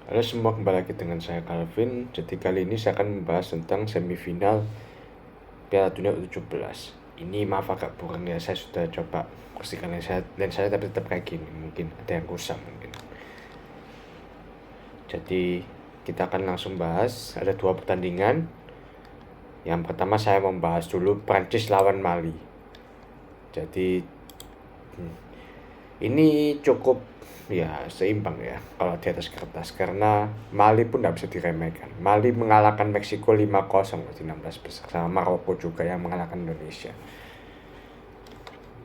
Halo semua, kembali lagi dengan saya Calvin. Jadi kali ini saya akan membahas tentang semifinal Piala Dunia U17. Ini maaf agak kurang ya, saya sudah coba pastikan dan saya tapi tetap kayak gini. Mungkin ada yang rusak mungkin. Jadi kita akan langsung bahas. Ada dua pertandingan. Yang pertama saya membahas dulu Prancis lawan Mali. Jadi ini cukup ya seimbang ya kalau di atas kertas, karena Mali pun tidak bisa diremehkan. Mali mengalahkan Meksiko 5-0 di 16 besar, sama Maroko juga yang mengalahkan Indonesia.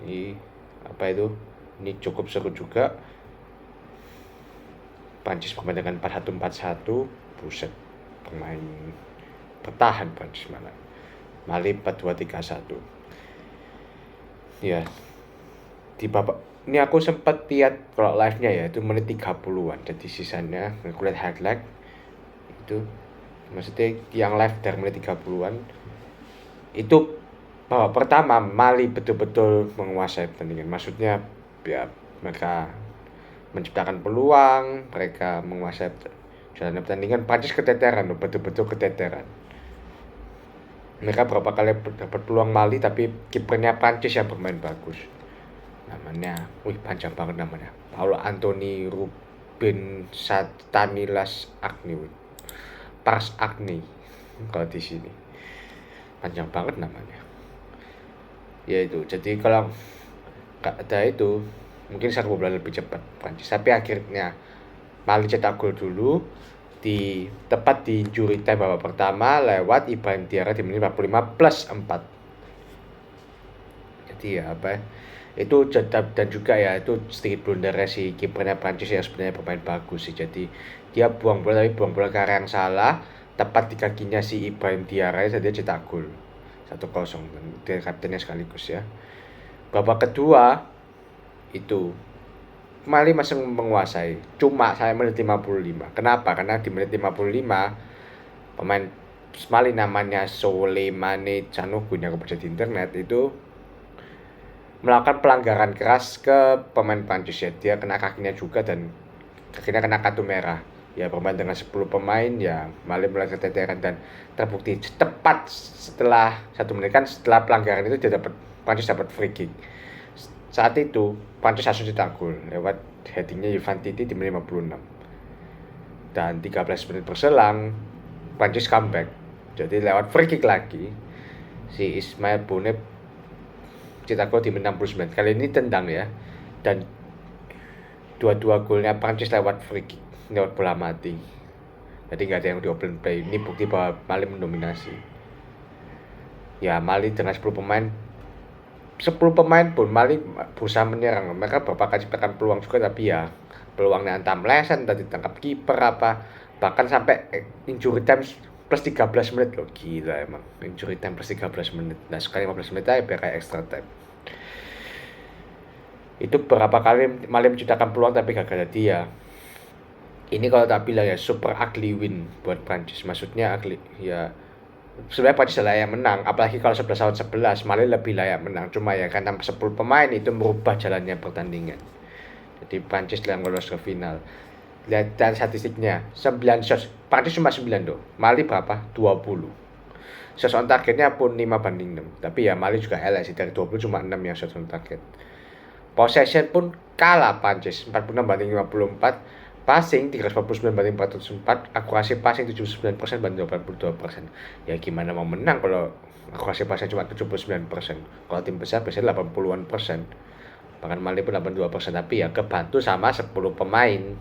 Ini apa itu? Ini cukup seru juga. Prancis bermain dengan 4-1-4-1. Buset, pemain bertahan Prancis mana. Mali 4-2-3-1. Ya, di babak ini aku sempat lihat kalau live-nya ya, itu menit 30-an. Jadi sisanya aku lihat highlight itu, maksudnya yang live dari menit 30-an itu babak pertama Mali betul-betul menguasai pertandingan. Maksudnya ya mereka menciptakan peluang, mereka menguasai jalan pertandingan. Prancis keteteran, betul-betul keteteran. Mereka berapa kali dapat peluang Mali, tapi kipernya Prancis yang bermain bagus. Namanya, panjang banget namanya. Paulo Anthony Ruben Stanilas Agni, Pars Agni kalau di sini. Panjang banget namanya. Ya itu. Jadi kalau nggak ada itu, mungkin 1 bulan lebih cepat Prancis. Tapi akhirnya Mali cetak gol dulu tepat di injury time babak pertama lewat Ibrahim Diarra di menit 45 plus 4. Jadi ya apa ya, itu dan juga ya itu sedikit blunder si kipernya Prancis yang sebenarnya bermain bagus sih. Jadi dia buang bola, tapi buang bola ke arah yang salah, tepat di kakinya si Ibrahim Diarra, jadi dia cetak gol 1-0, dan dia kaptennya sekaligus ya. Babak kedua itu Mali masih menguasai, cuma saya menit 55. Kenapa? Karena di menit 55 pemain Mali namanya Souleymane Canoglu yang aku baca di internet itu melakukan pelanggaran keras ke pemain Prancis ya. Dia kena kakinya juga dan kakinya kena kartu merah. Ya, bermain dengan 10 pemain ya, Mali mulai keteteran dan terbukti tepat setelah 1 menit kan setelah pelanggaran itu dia Prancis dapat free kick. Saat itu Prancis langsung cetak gol lewat headingnya Ivan Titi di menit 56. Dan 13 menit berselang Prancis comeback. Jadi lewat free kick lagi si Ismail Bone cetak gol di menit 69. Kali ini tendang ya. Dan dua-dua golnya Prancis lewat free kick, lewat bola mati. Jadi nggak ada yang di open play. Ini bukti bahwa Mali mendominasi. Ya, Mali dengan 10 pemain pun Mali berusaha menyerang. Mereka beberapa kali ciptakan peluang juga, tapi ya peluangnya entah meleset, entah ditangkap kiper apa. Bahkan sampai injury time plus 13 menit loh. Gila emang. Injury time plus 13 menit. Nah, sekali 15 menit aja kayak extra time. Itu berapa kali Mali menciptakan peluang tapi gagal. Dia ini kalau tak bilang ya super ugly win buat Prancis. Maksudnya ugly ya, sebenarnya Prancis layak menang, apalagi kalau 11 lawan 11 Mali lebih layak menang. Cuma ya karena 10 pemain itu merubah jalannya pertandingan. Jadi Prancis yang lolos ke final. Lihat dari statistiknya, 9 shots Prancis cuma 9 doh. Mali berapa? 20. Shots on targetnya pun 5-6. Tapi ya Mali juga elek sih, dari 20 cuma 6 yang shots on target. Possession pun kalah Prancis 46-54, passing 349-404, akurasi passing 79% banding 82%. Ya gimana mau menang kalau akurasi passing cuma 79%. Kalau tim besar biasanya 80-an persen. Bahkan Mali pun 82%, tapi ya kebantu sama 10 pemain.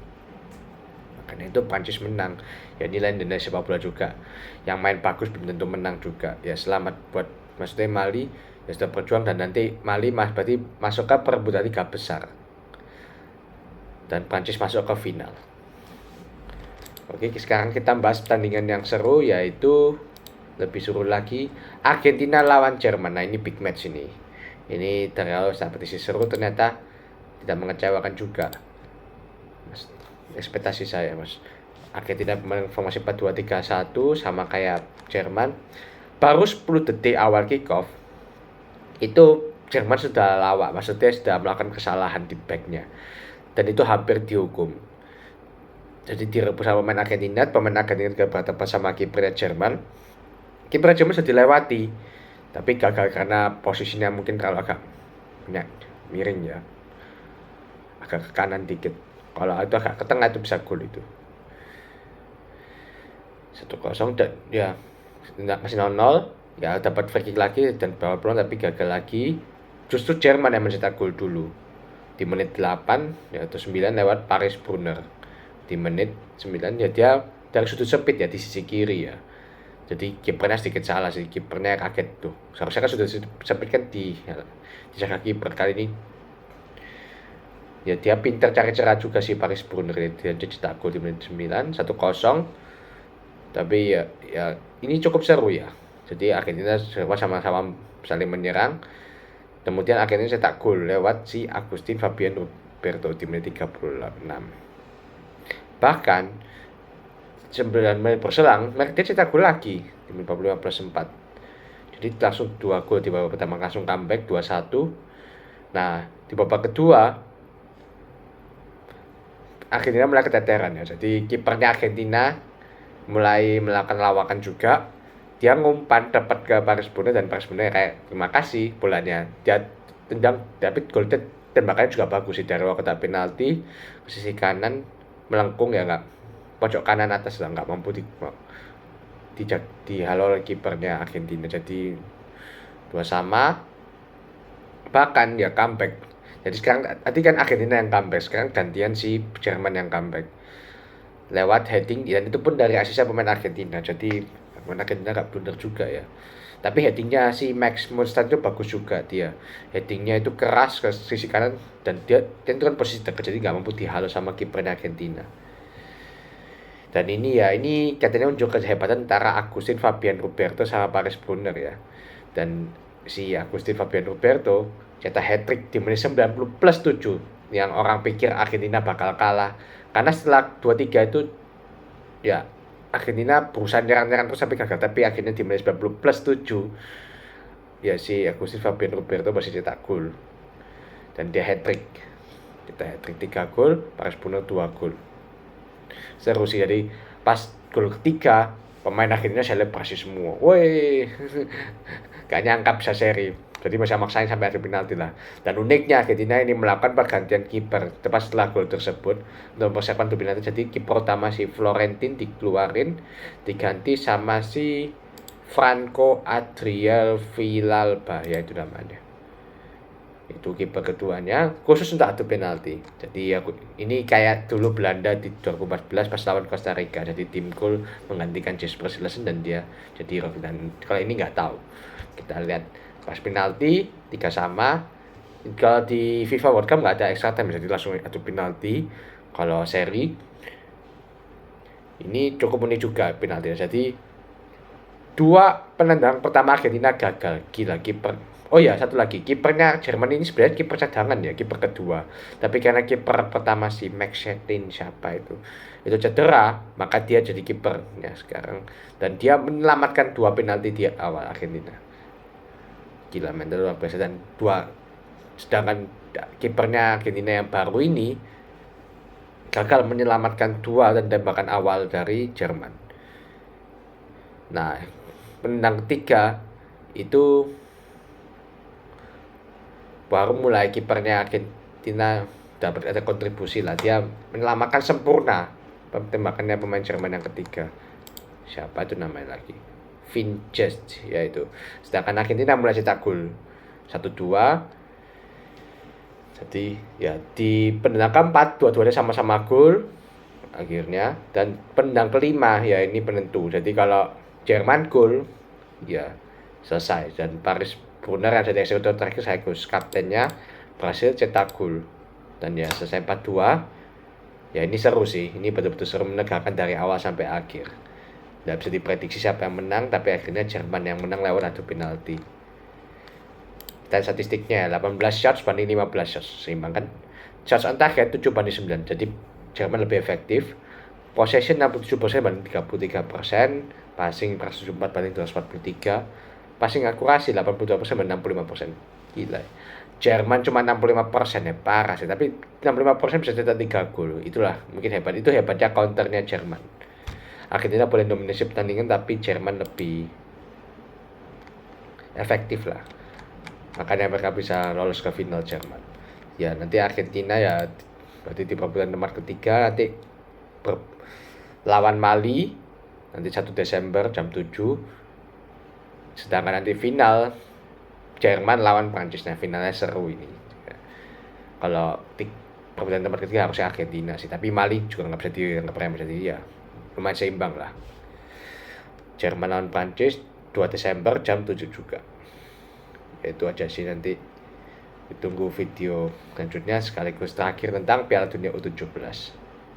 Makanya itu Prancis menang. Ya nilai Indonesia sepak bola juga. Yang main bagus belum tentu menang juga. Ya selamat buat maksudnya Mali ya sudah berjuang, dan nanti Mali berarti masuk ke perebutan 3 besar dan Prancis masuk ke final. Oke, sekarang kita bahas pertandingan yang seru, yaitu lebih seru lagi Argentina lawan Jerman. Nah, ini big match ini. Ini dari awal seperti seru, ternyata tidak mengecewakan juga. Mas, ekspektasi saya, Mas. Argentina bermain formasi 4-2-3-1 sama kayak Jerman. Baru 10 detik awal kick off itu Jerman sudah lawak, maksudnya sudah melakukan kesalahan di backnya, dan itu hampir dihukum. Jadi direbut sama pemain Argentina juga berhadapan sama kipernya Jerman. Kiper Jerman sudah dilewati, tapi gagal karena posisinya mungkin kalau agak miring ya, agak ke kanan dikit. Kalau itu agak ke tengah itu bisa gol itu. 1-0 dan ya masih 0-0, ya dapat free kick lagi dan bawa peluang tapi gagal lagi. Justru Jerman yang mencetak gol dulu di menit 8 ya, atau 9 lewat Paris Brunner. Di menit 9 ya dia dari sudut sempit ya di sisi kiri ya. Jadi kipernya sedikit salah sih, kipernya kaget tuh. Seharusnya kan sudut sempit kan di jaga kiper. Kali ini ya dia pintar cari celah juga sih Paris Brunner, dia cetak gol di menit 9, 1-0. Tapi ya ini cukup seru ya. Jadi Argentina sama-sama saling menyerang. Kemudian Argentina cetak gol lewat si Agustin Fabian Roberto di menit 36. Bahkan 9 menit berselang, dia cetak gol lagi di menit 45+4. Jadi langsung 2 gol di babak pertama, langsung comeback 2-1. Nah, di babak kedua Argentina mulai keteteran ya. Jadi kipernya Argentina mulai melakukan lawakan juga. Dia ngumpan dapat ke Paris Brunner dan Paris Brunner kayak terima kasih bolanya. Dia tendang, tapi gol tembakannya juga bagus sih dari kotak penalti ke sisi kanan melengkung ya, nggak pojok kanan atas lah, nggak mampu dihalau oleh kipernya Argentina. Jadi 2-2. Bahkan ya comeback. Jadi sekarang tadi kan Argentina yang comeback, sekarang gantian si Jerman yang comeback lewat heading, dan itu pun dari asisten pemain Argentina. Jadi pemain Argentina gak blunder juga ya. Tapi headingnya si Max Monstad itu bagus juga dia. Headingnya itu keras ke sisi kanan dan dia itu kan posisi dekat, jadi gak mampu dihalau sama kipernya Argentina. Dan ini katanya unjuk kehebatan antara Agustin Fabian Roberto sama Paris Brunner ya. Dan si Agustin Fabian Roberto cetak hat-trick di menit 90+7 yang orang pikir Argentina bakal kalah. Karena setelah 2-3 itu ya Argentina berusaha nyerang-nyerang terus sampai gagal, tapi akhirnya di menit 90+7 ya si Agustin Fabian Roberto masih cetak gol. Dan dia hat-trick. Kita hat-trick 3 gol, Paris Brunner 2 gol. Seru sih, jadi pas gol ketiga pemain Argentina selebrasi semua. Woi. Gak nyangka bisa seri. Jadi masih maksain sampai adu penalti lah. Dan uniknya Argentina ini melakukan pergantian kiper tepat setelah gol tersebut untuk mempersiapkan adu penalti. Jadi kiper utama si Florentin dikeluarin, diganti sama si Franco Adriel Villalba ya itu namanya. Itu kiper keduanya khusus untuk adu penalti. Jadi ini kayak dulu Belanda di 2014 pas lawan Costa Rica. Jadi tim gol menggantikan Jesper Silesen dan dia jadi Robin. Dan kalau ini nggak tahu. Kita lihat pas penalti 3-3. Kalau di FIFA World Cup nggak ada extra time, jadi langsung adu penalti. Kalau seri ini cukup unik juga penalti. Jadi 2 penendang pertama Argentina gagal. Gila kiper. Oh ya, satu lagi, kipernya Jerman ini sebenarnya kiper cadangan ya, kiper kedua. Tapi karena kiper pertama si Max Shetlin siapa itu cedera, maka dia jadi kipernya sekarang. Dan dia menyelamatkan 2 penalti di awal Argentina. Gila, mental luar biasa. Dan sedangkan kipernya Argentina yang baru ini gagal menyelamatkan 2 dan tembakan awal dari Jerman. Nah, penendang ketiga itu baru mulai kipernya Argentina dapat ada kontribusi lah, dia menyelamatkan sempurna tembakannya pemain Jerman yang ketiga. Siapa itu namanya lagi? Vincent ya itu. Sedangkan Argentina mulai cetak gol 1-2. Jadi ya di penendang keempat dua-duanya sama-sama gol akhirnya, dan penendang kelima ya ini penentu. Jadi kalau Jerman gol ya selesai, dan Paris Brunner yang jadi eksekutor terakhir sekaligus kaptennya berhasil cetak gol dan ya selesai 4-2. Ya ini seru sih, ini betul-betul seru, menegangkan dari awal sampai akhir. Nggak bisa diprediksi siapa yang menang, tapi akhirnya Jerman yang menang lewat adu penalti. Dan statistiknya 18 shots banding 15 shots, seimbang kan. Shots on target 7-9, jadi Jerman lebih efektif. Possession 67% banding 33%, passing 104 banding 243, passing akurasi 82% banding 65%. Gila. Jerman cuma 65% ya, parah sih. Tapi 65% bisa cetak 3 gol. Itulah mungkin hebat. Itu hebatnya counternya Jerman. Argentina boleh dominasi pertandingan tapi Jerman lebih efektif lah. Makanya mereka bisa lolos ke final Jerman. Ya nanti Argentina ya berarti di perebutan tempat ketiga nanti lawan Mali nanti 1 Desember jam 7. Sedangkan nanti final Jerman lawan Prancis. Nah finalnya seru ini. Kalau perebutan tempat ketiga harusnya Argentina sih. Tapi Mali juga nggak pernah bisa di ya. Lumayan seimbang lah. Jerman lawan Prancis 2 Desember jam 7 juga. Itu aja sih, nanti ditunggu video selanjutnya sekaligus terakhir tentang Piala Dunia U17.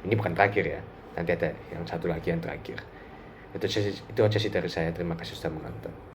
Ini bukan terakhir ya, nanti ada yang satu lagi yang terakhir. Itu aja sih dari saya. Terima kasih sudah menonton.